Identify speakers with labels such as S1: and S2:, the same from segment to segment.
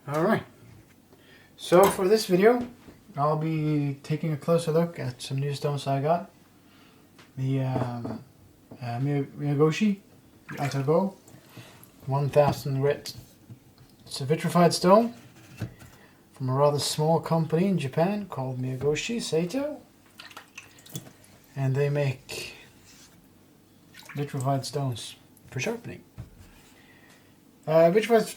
S1: Alright, so for this video I'll be taking a closer look at some new stones I got. The Miyagoshi Atago 1000 grit. It's a vitrified stone from a rather small company in Japan called Miyagoshi Seito, and they make vitrified stones for sharpening. Vitrified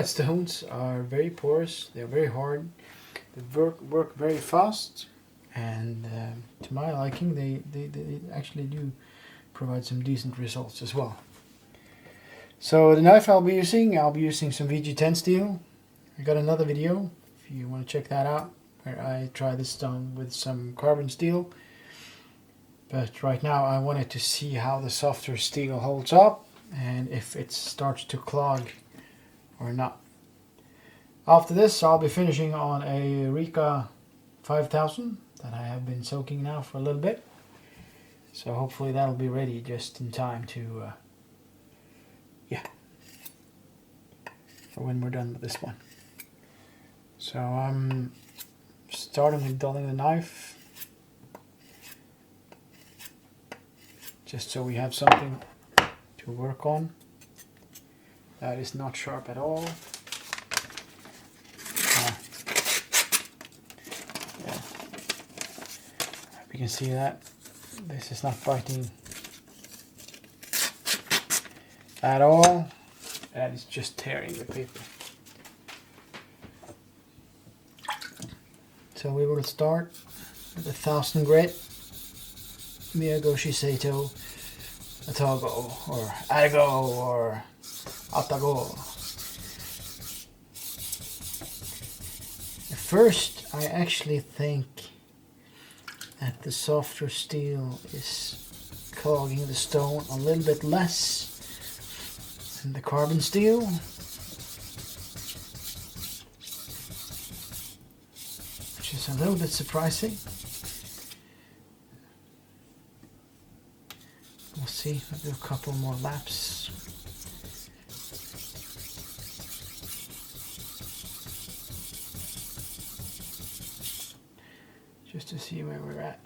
S1: stones are very porous, they're very hard, they work very fast, and to my liking they actually do provide some decent results as well. So the knife I'll be using some vg10 steel. I got another video if you want to check that out where I try this stone with some carbon steel, but right now I wanted to see how the softer steel holds up and if it starts to clog or not. After this I'll be finishing on a Rika 5000 that I have been soaking now for a little bit, so hopefully that'll be ready just in time to for when we're done with this one. So I'm starting with dulling the knife just so we have something to work on. That is not sharp at all. Yeah. Hope you can see that. This is not biting at all. That is just tearing the paper. So we will start with 1000 grit Miyagoshi Seito Atago or Atago. At first I actually think that the softer steel is clogging the stone a little bit less than the carbon steel. Which is a little bit surprising. We'll see, I'll do a couple more laps. Just to see where we're at.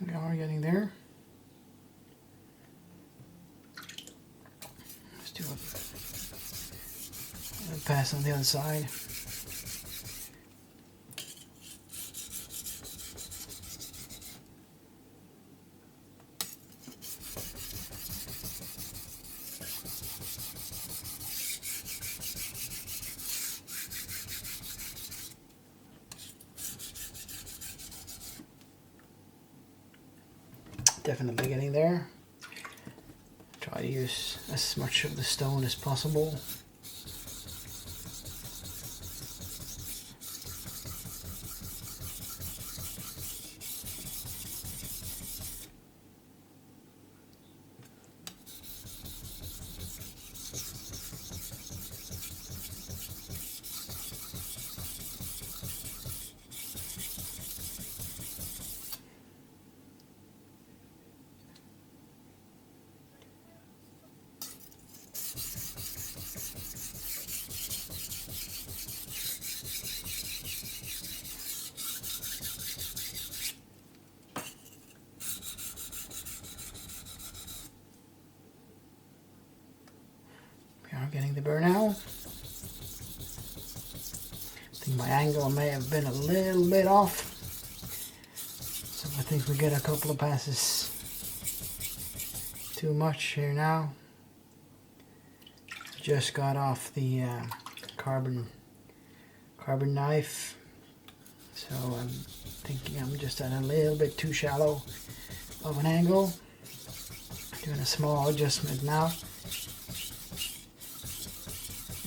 S1: We are getting there. Let's do a pass on the other side. Definitely getting there. Try to use as much of the stone as possible. Getting the burn out. I think my angle may have been a little bit off. I think we get a couple of passes too much here now. Just got off the carbon knife, so I'm thinking I'm just at a little bit too shallow of an angle. Doing a small adjustment now. It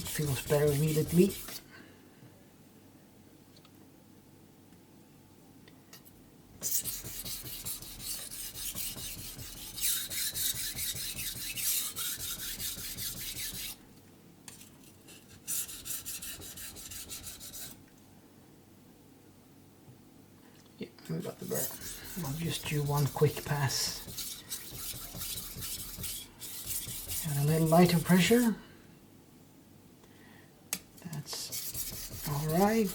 S1: feels better immediately. Yeah, we got the burr. I'll just do one quick pass. And a little lighter pressure. That's all right.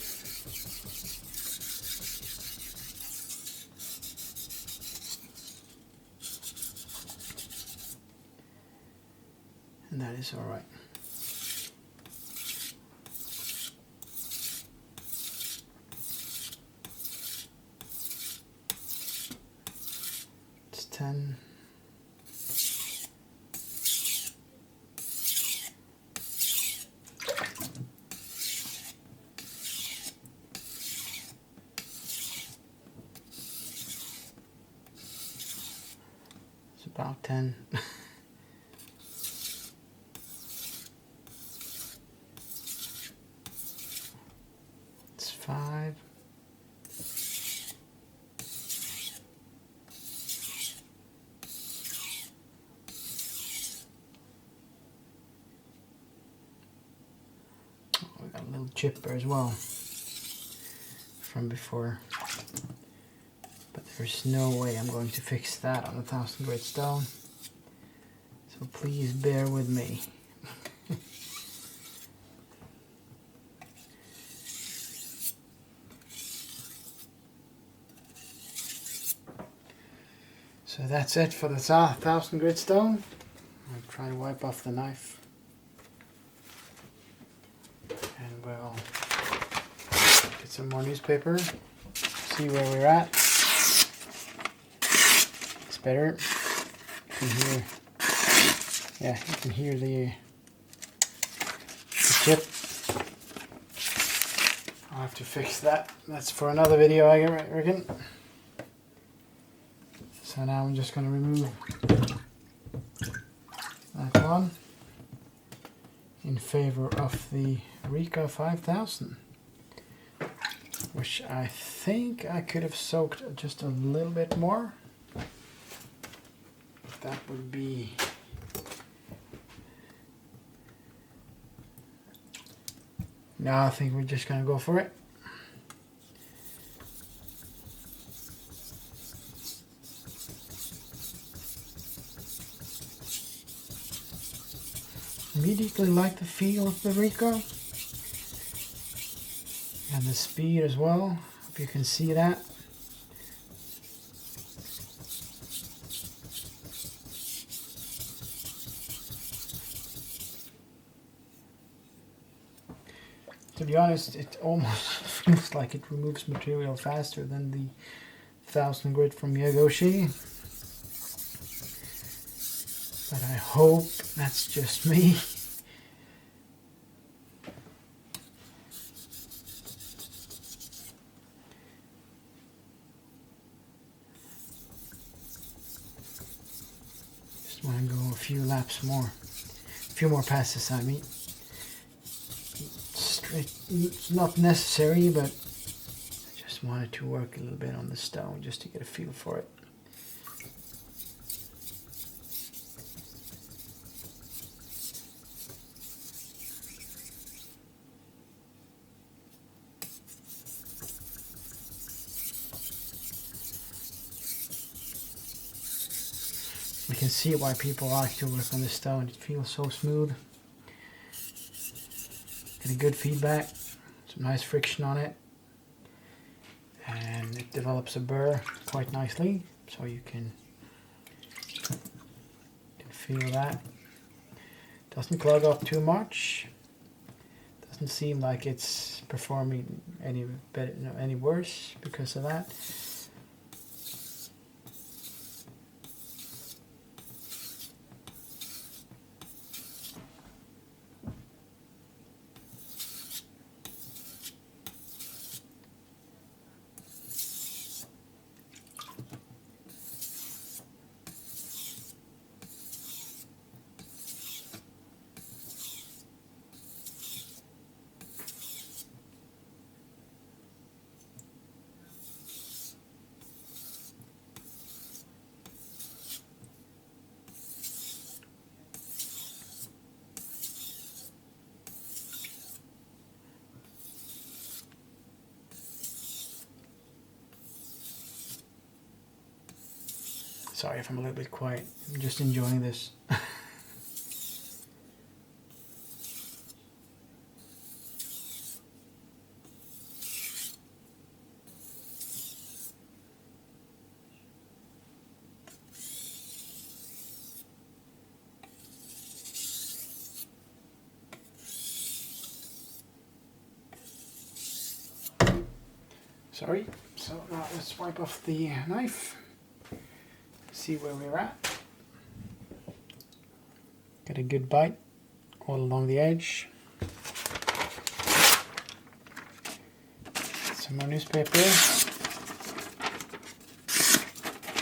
S1: And that is all right. It's 10. It's about 10. It's 5. Oh, we got a little chipper as well from before. But there's no way I'm going to fix that on 1000 grit stone. So please bear with me. So that's it for the 1000 grit stone. I'll try to wipe off the knife. And we'll get some more newspaper. See where we're at. It's better. You can hear, yeah, you can hear the chip. I'll have to fix that. That's for another video, I reckon. So now I'm just going to remove that one in favor of the Rika 5000, which I think I could have soaked just a little bit more. That would be no, I think we're just going to go for it. Immediately like the feel of the Rika and the speed as well. Hope you can see that. To be honest, it almost feels like it removes material faster than the 1000 grit from Miyagoshi. But I hope that's just me. Just want to go a few laps more. A few more passes, I mean. It's not necessary, but I just wanted to work a little bit on the stone just to get a feel for it. You can see why people like to work on the stone. It feels so smooth. Get a good feedback, some nice friction on it, and it develops a burr quite nicely, so you can feel that. Doesn't clog up too much. Doesn't seem like it's performing any better, no, any worse because of that. Sorry if I'm a little bit quiet. I'm just enjoying this. Sorry. So now let's wipe off the knife. See where we're at. Get a good bite all along the edge. Some more newspaper.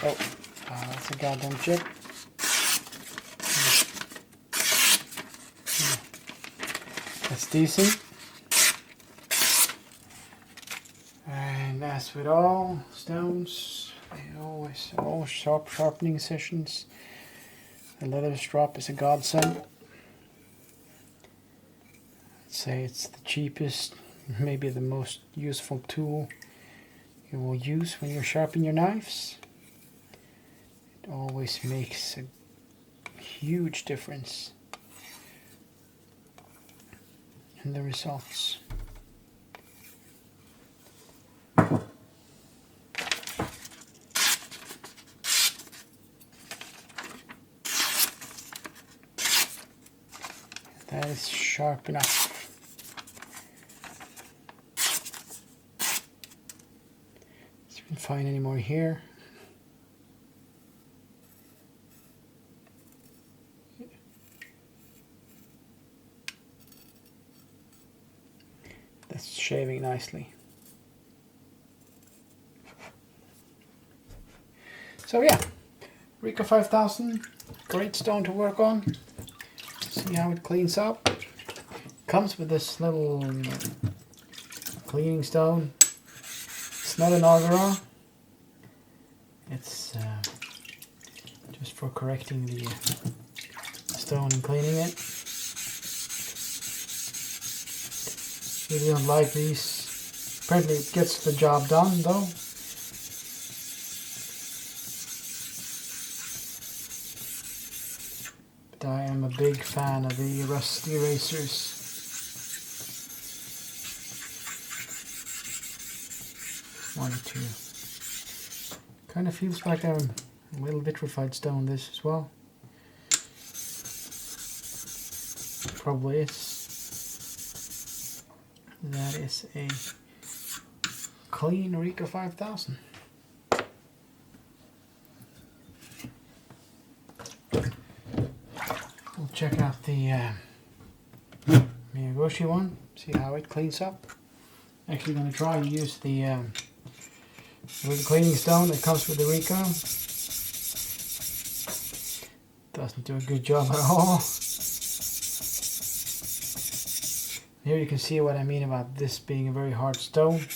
S1: Oh, that's a goddamn chip. That's decent. And as with all stones, they always all sharpening sessions. A leather strop is a godsend. I'd say it's the cheapest, maybe the most useful tool you will use when you're sharpening your knives. It always makes a huge difference in the results. That is sharp enough. See if we can find any more here. That's shaving nicely. So yeah, Rika 5000, great stone to work on. See how it cleans up. Comes with this little cleaning stone. It's not an auger. It's just for correcting the stone and cleaning it. Really don't like these. Apparently it gets the job done though. But I am a big fan of the rusty erasers. Wanted to. Kind of feels like a little vitrified stone, this as well. Probably is. That is a clean Rika 5000. We'll check out the Miyagoshi one, see how it cleans up. Actually going to try and use the cleaning stone that comes with the Rika. Doesn't do a good job at all. Here you can see what I mean about this being a very hard stone.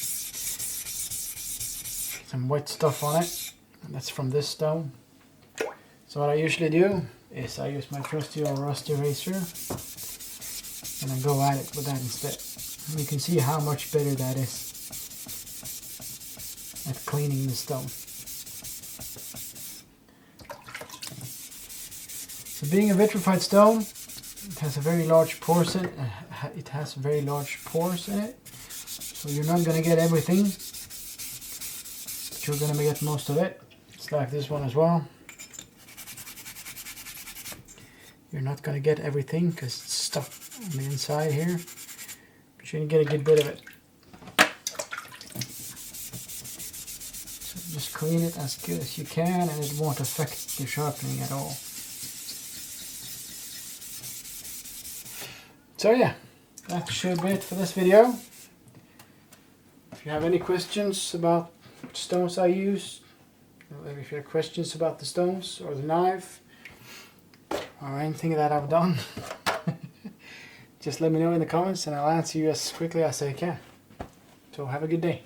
S1: Some wet stuff on it, and that's from this stone. So what I usually do is I use my trusty old rusty eraser and I go at it with that instead. And you can see how much better that is at cleaning the stone. So being a vitrified stone, it has a very large pores in it. It has very large pores in it, so you're not going to get everything, but you're going to get most of it. It's like this one as well. You're not going to get everything because it's stuck on the inside here, but you're going to get a good bit of it. So just clean it as good as you can, and it won't affect the sharpening at all. So yeah, that should be it for this video. If you have any questions about stones I use, or if you have questions about the stones or the knife, or anything that I've done, just let me know in the comments and I'll answer you as quickly as I can. So have a good day.